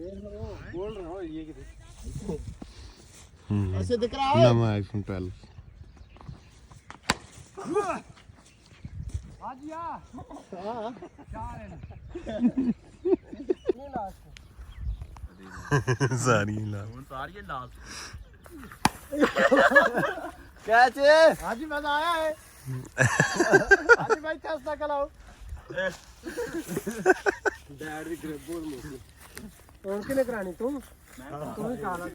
बोल रहा हूँ ये ऐसे दिख रहा है नवा आईफोन 12 सारी लाल कैसे हाजी मजा आया है हाजी भाई कैसा कराओ डैड की ग्रेप बोल मुझे किने करानी तुम ही काला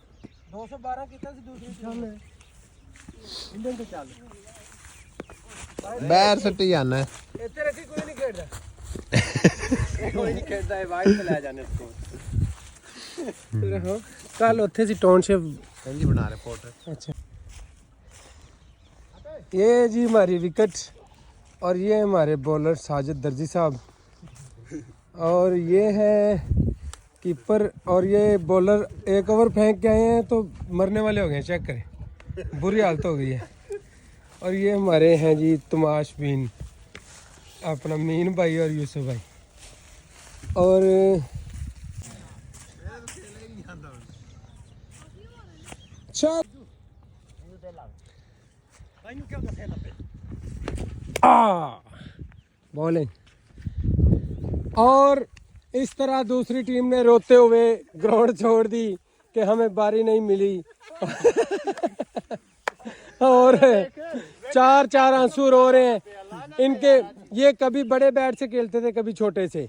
212 कितना से दूसरी टीम में इंडियन पे चल बैर सट्टी जाना है ਇੱਥੇ ਰੱਖੀ ਕੋਈ ਨਹੀਂ ਖੇਡਦਾ ਕੋਈ ਨਹੀਂ ਖੇਡਦਾ ਇਹ ਵਾਈਡ ਤੇ ਲੈ ਜਾਣੇ इसको रहो कल ਉੱਥੇ ਸੀ टाउनशिप कंजी बना रहे पोर्टर अच्छा ये जी हमारी विकेट और ये हमारे बॉलर साजिद दर्जी साहब और ये है कीपर और ये बॉलर एक ओवर फेंक के आए हैं तो मरने वाले हो गए चेक करें बुरी हालत हो गई है और ये हमारे हैं जी तमाश बीन अपना मीन भाई और यूसुफ भाई और बॉलिंग और इस तरह दूसरी टीम ने रोते हुए ग्राउंड छोड़ दी कि हमें बारी नहीं मिली और चार आंसू रो रहे हैं इनके ये कभी बड़े बैट से खेलते थे कभी छोटे से